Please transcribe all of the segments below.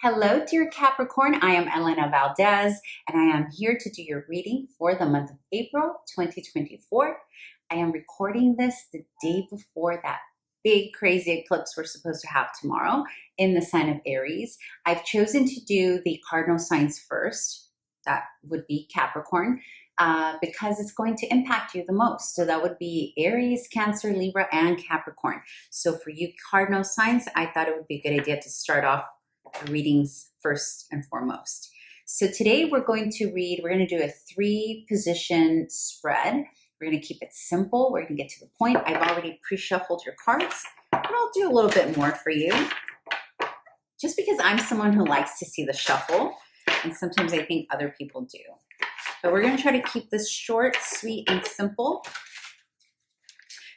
Hello, dear Capricorn. I am Elena Valdez, and I am here to do your reading for the month of April 2024. I am recording this the day before that big, crazy eclipse we're supposed to have tomorrow in the sign of Aries. I've chosen to do the cardinal signs first. That would be Capricorn, because it's going to impact you the most. So that would be Aries, Cancer, Libra, and Capricorn. So for you cardinal signs, I thought it would be a good idea to start off readings first and foremost. So today we're going to do a 3-position spread. We're going to keep it simple. We're going to get to the point. I've already pre-shuffled your cards, but I'll do a little bit more for you. Just because I'm someone who likes to see the shuffle, and sometimes I think other people do. But we're going to try to keep this short, sweet, and simple,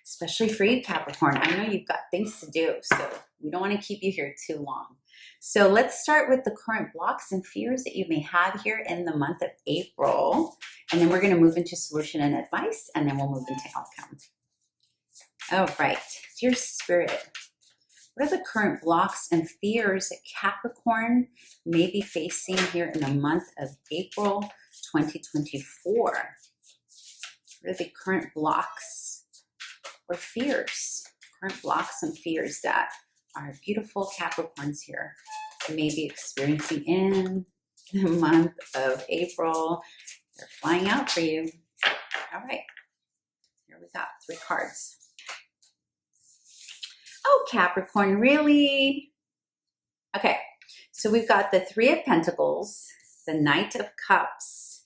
especially for you, Capricorn. I know you've got things to do, so we don't want to keep you here too long. So let's start with the current blocks and fears that you may have here in the month of April. And then we're going to move into solution and advice, and then we'll move into outcome. All right, dear Spirit, what are the current blocks and fears that Capricorn may be facing here in the month of April 2024? What are the current blocks or fears? Current blocks and fears that our beautiful Capricorns here may be experiencing in the month of April. They're flying out for you. All right, here we got 3 cards. Oh, Capricorn, really? Okay, so we've got the 3 of Pentacles, the Knight of Cups,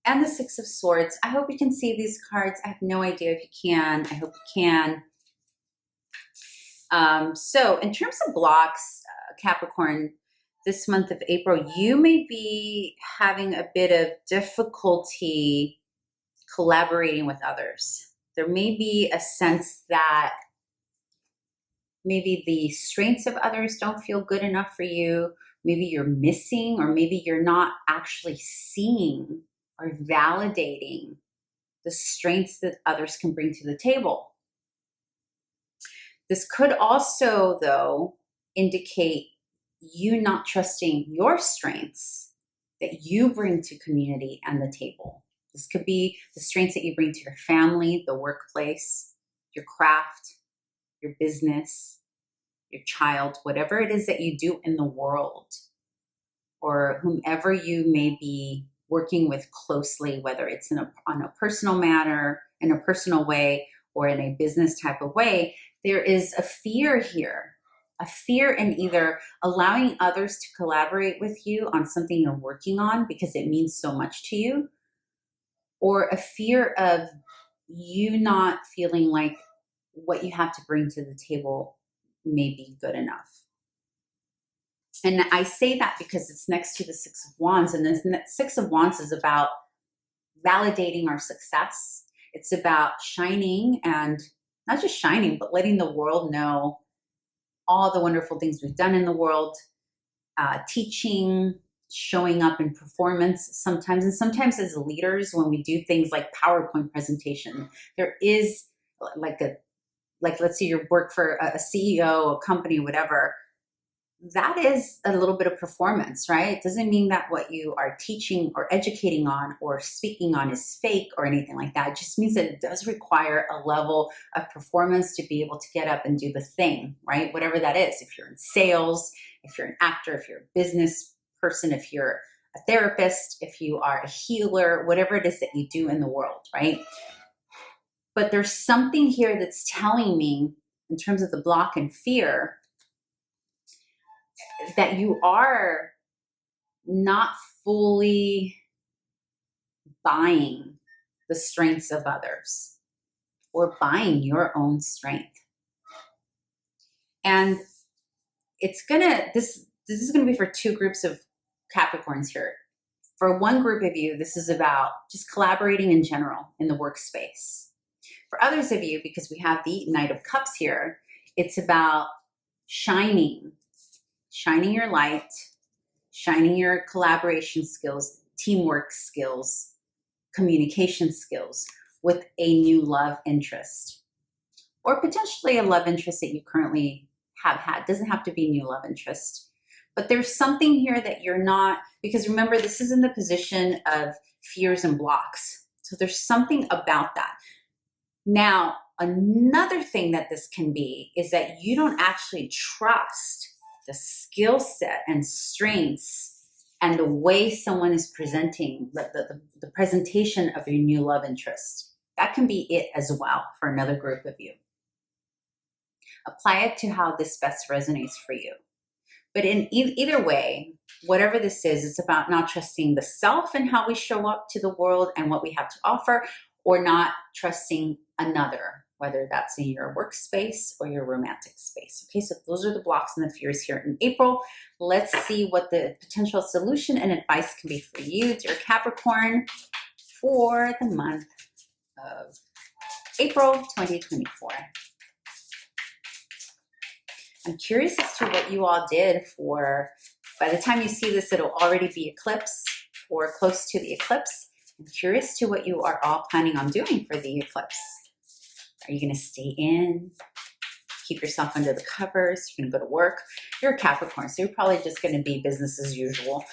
and the 6 of Swords. I hope you can see these cards. I have no idea if you can. I hope you can. So in terms of blocks, Capricorn, this month of April, you may be having a bit of difficulty collaborating with others. There may be a sense that maybe the strengths of others don't feel good enough for you. Maybe you're missing, or maybe you're not actually seeing or validating the strengths that others can bring to the table. This could also, though, indicate you not trusting your strengths that you bring to community and the table. This could be the strengths that you bring to your family, the workplace, your craft, your business, your child, whatever it is that you do in the world, or whomever you may be working with closely, whether it's on a personal manner, in a personal way, or in a business type of way. There is a fear here, a fear in either allowing others to collaborate with you on something you're working on because it means so much to you, or a fear of you not feeling like what you have to bring to the table may be good enough. And I say that because it's next to the 6 of Wands, and this 6 of Wands is about validating our success. It's about shining, and not just shining, but letting the world know all the wonderful things we've done in the world, teaching, showing up in performance sometimes. And sometimes as leaders, when we do things like PowerPoint presentation, there is like let's say you work for a CEO, a company, whatever. That is a little bit of performance, right? It doesn't mean that what you are teaching or educating on or speaking on is fake or anything like that. It just means that it does require a level of performance to be able to get up and do the thing, right? Whatever that is. If you're in sales, if you're an actor, if you're a business person, if you're a therapist, if you are a healer, whatever it is that you do in the world, right? But there's something here that's telling me, in terms of the block and fear, that you are not fully buying the strengths of others or buying your own strength. And this is gonna be for 2 groups of Capricorns here. For one group of you, this is about just collaborating in general in the workspace. For others of you, because we have the Knight of Cups here, it's about shining your light, shining your collaboration skills, teamwork skills, communication skills with a new love interest, or potentially a love interest that you currently have had. Doesn't have to be new love interest, But there's something here that you're not, because remember, this is in the position of fears and blocks. So there's something about that. Now, another thing that this can be is that you don't actually trust the skill set and strengths and the way someone is presenting, the presentation of your new love interest. That can be it as well for another group of you. Apply it to how this best resonates for you. But in either way, whatever this is, it's about not trusting the self and how we show up to the world and what we have to offer, or not trusting another, whether that's in your workspace or your romantic space. Okay, so those are the blocks and the fears here in April. Let's see what the potential solution and advice can be for you, dear Capricorn, for the month of April 2024. I'm curious as to what you all did for, by the time you see this, it'll already be eclipse or close to the eclipse. I'm curious to what you are all planning on doing for the eclipse. Are you going to stay in, keep yourself under the covers? You're going to go to work? You're a Capricorn, so you're probably just going to be business as usual.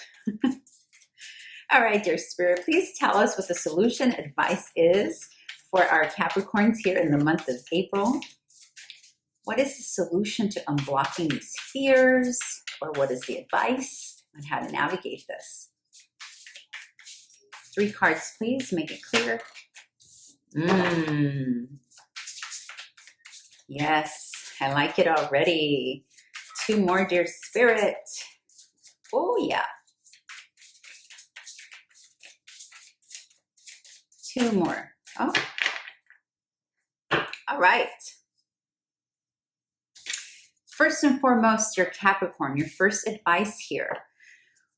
All right, dear Spirit, please tell us what the solution advice is for our Capricorns here in the month of April. What is the solution to unblocking these fears? Or what is the advice on how to navigate this? 3 cards, please. Make it clear. Yes, I like it already. 2 more, dear Spirit. Oh, yeah. 2 more. Oh. All right. First and foremost, your Capricorn, your first advice here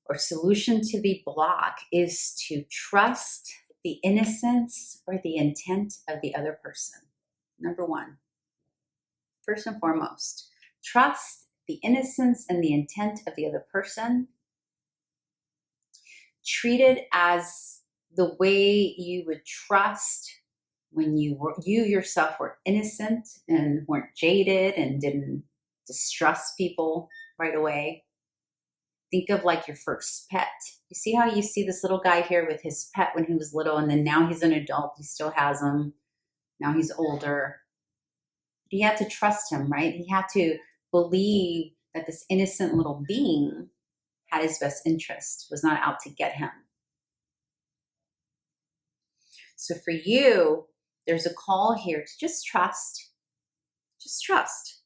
or solution to the block is to trust the innocence or the intent of the other person. Number 1, first and foremost, trust the innocence and the intent of the other person. Treat it as the way you would trust when you yourself were innocent and weren't jaded and didn't distrust people right away. Think of like your first pet. You see how you see this little guy here with his pet when he was little, and then now he's an adult, he still has him. Now he's older. He had to trust him, right? He had to believe that this innocent little being had his best interest, was not out to get him. So for you, there's a call here to just trust. Just trust.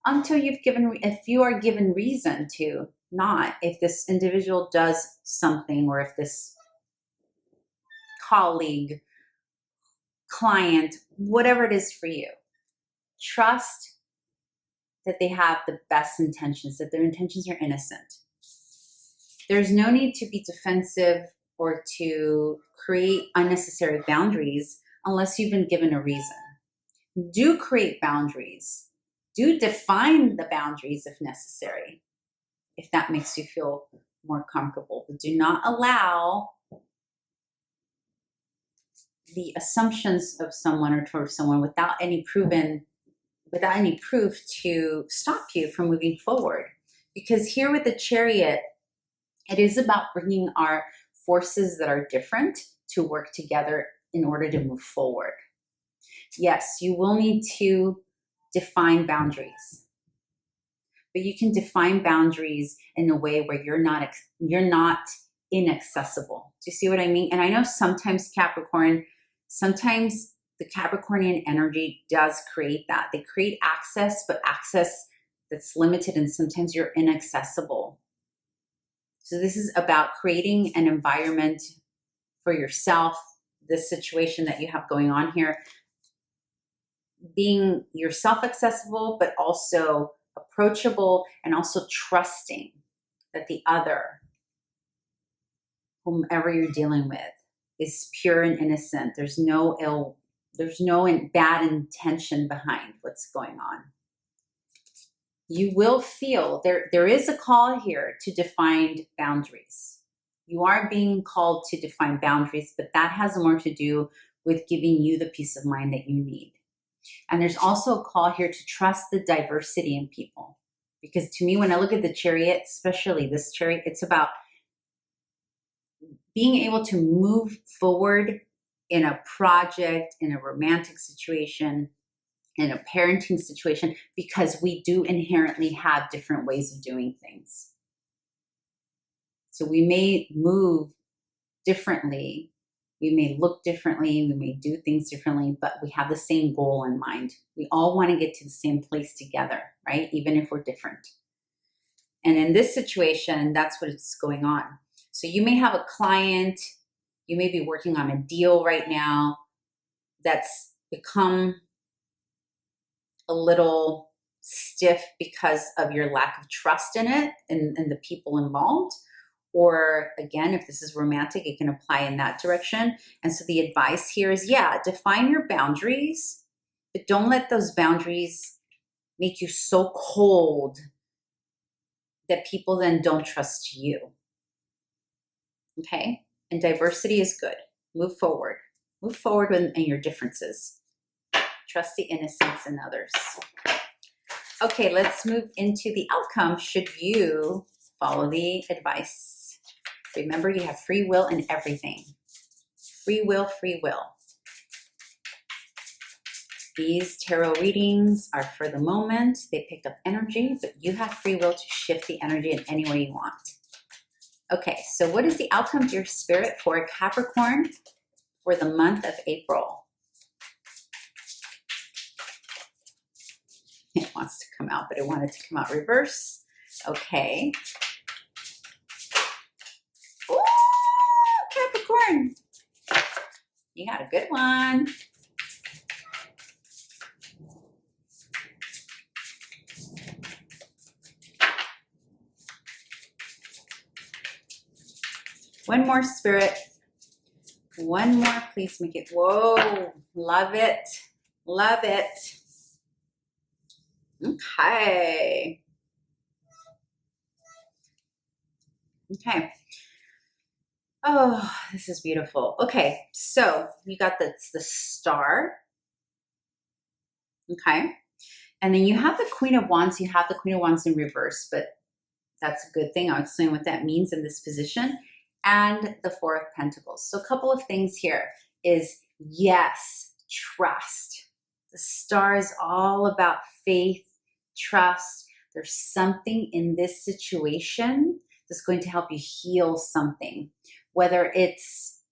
Until if you are given reason to not, if this individual does something, or if this colleague, client, whatever it is for you, trust that they have the best intentions, that their intentions are innocent. There's no need to be defensive or to create unnecessary boundaries unless you've been given a reason. Do create boundaries. Do define the boundaries if necessary, if that makes you feel more comfortable. But do not allow the assumptions of someone or towards someone without any proof to stop you from moving forward. Because here with the Chariot, it is about bringing our forces that are different to work together in order to move forward. Yes, you will need to define boundaries, but you can define boundaries in a way where you're not inaccessible. Do you see what I mean? And I know sometimes the Capricornian energy does create that. They create access, but access that's limited, and sometimes you're inaccessible. So this is about creating an environment for yourself, this situation that you have going on here, being yourself accessible, but also approachable, and also trusting that the other, whomever you're dealing with, is pure and innocent. There's no bad intention behind what's going on. You will feel there is a call here to define boundaries. You are being called to define boundaries, but that has more to do with giving you the peace of mind that you need. And there's also a call here to trust the diversity in people. Because to me, when I look at the Chariot, especially this Chariot, it's about being able to move forward in a project, in a romantic situation, in a parenting situation, because we do inherently have different ways of doing things. So we may move differently, we may look differently, we may do things differently, but we have the same goal in mind. We all want to get to the same place together, right? Even if we're different. And in this situation, that's what's going on. So you may have a client, you may be working on a deal right now that's become a little stiff because of your lack of trust in it and the people involved. Or again, if this is romantic, it can apply in that direction. And so the advice here is, yeah, define your boundaries, but don't let those boundaries make you so cold that people then don't trust you. Okay? And diversity is good. Move forward. Move forward in your differences. Trust the innocence in others. Okay, let's move into the outcome should you follow the advice. Remember, you have free will in everything. Free will, free will. These tarot readings are for the moment. They pick up energy, but you have free will to shift the energy in any way you want. Okay, so what is the outcome to your spirit for Capricorn for the month of April? It wants to come out, but it wanted to come out reverse. Okay. Ooh, Capricorn. You got a good one. One more, Spirit. One more, please make it. Whoa, love it. Love it. Okay. Okay. Oh, this is beautiful. Okay, so you got the star. Okay. And then you have the Queen of Wands. You have the Queen of Wands in reverse, but that's a good thing. I'll explain what that means in this position. And the Four of Pentacles. So a couple of things here is, yes, trust. The star is all about faith, trust. There's something in this situation that's going to help you heal something, whether it's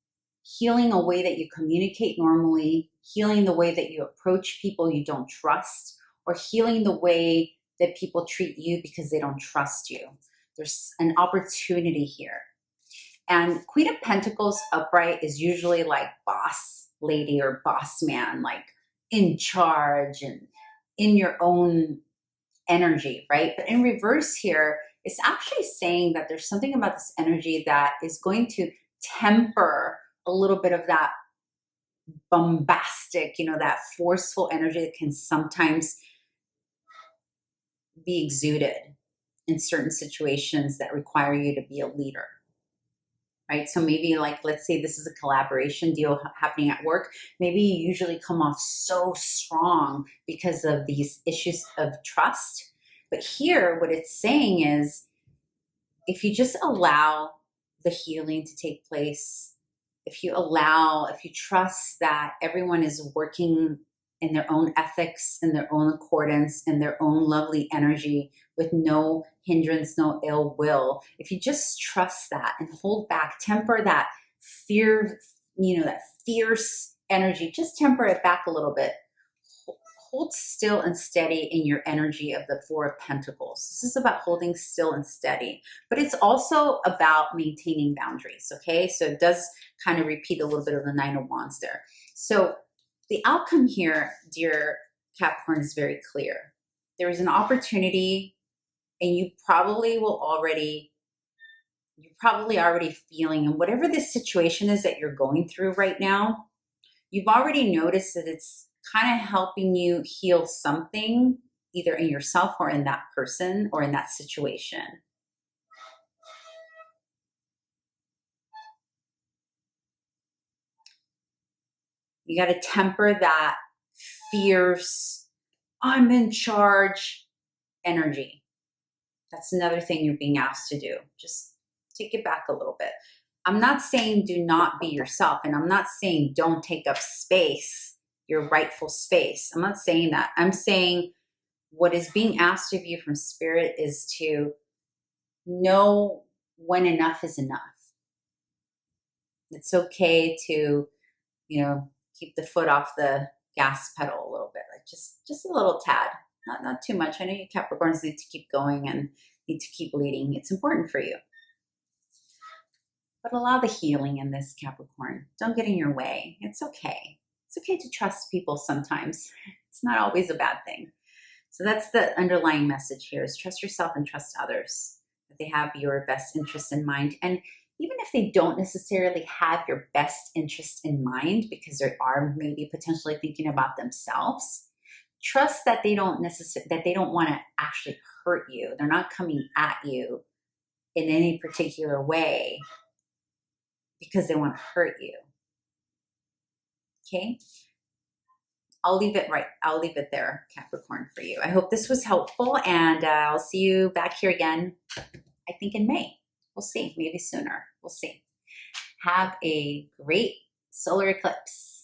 healing a way that you communicate normally, healing the way that you approach people you don't trust, or healing the way that people treat you because they don't trust you. There's an opportunity here. And Queen of Pentacles upright is usually like boss lady or boss man, like in charge and in your own energy, right? But in reverse here, it's actually saying that there's something about this energy that is going to temper a little bit of that bombastic, that forceful energy that can sometimes be exuded in certain situations that require you to be a leader. Right? So maybe like, let's say this is a collaboration deal happening at work. Maybe you usually come off so strong because of these issues of trust. But here, what it's saying is, if you just allow the healing to take place, if you trust that everyone is working in their own ethics, in their own accordance, in their own lovely energy with no hindrance, no ill will, if you just trust that and hold back, temper that fear, that fierce energy, just temper it back a little bit. Hold still and steady in your energy of the Four of Pentacles. This is about holding still and steady, but it's also about maintaining boundaries, okay? So it does kind of repeat a little bit of the Nine of Wands there. So the outcome here, dear Capricorn, is very clear. There is an opportunity, and you're probably already feeling, and whatever this situation is that you're going through right now, you've already noticed that it's kind of helping you heal something, either in yourself or in that person or in that situation. You got to temper that fierce, I'm in charge energy. That's another thing you're being asked to do. Just take it back a little bit. I'm not saying do not be yourself, and I'm not saying don't take up space, your rightful space. I'm not saying that. I'm saying what is being asked of you from Spirit is to know when enough is enough. It's okay to, keep the foot off the gas pedal a little bit, like just a little tad, not too much. I know you Capricorns need to keep going and need to keep leading. It's important for you. But allow the healing in this, Capricorn. Don't get in your way. It's okay. It's okay to trust people sometimes. It's not always a bad thing. So that's the underlying message here, is trust yourself and trust others, that they have your best interest in mind. And even if they don't necessarily have your best interest in mind, because they are maybe potentially thinking about themselves, trust that they don't want to actually hurt you. They're not coming at you in any particular way because they want to hurt you. Okay? I'll leave it there, Capricorn, for you. I hope this was helpful, and I'll see you back here again, I think in May. We'll see, maybe sooner. We'll see. Have a great solar eclipse.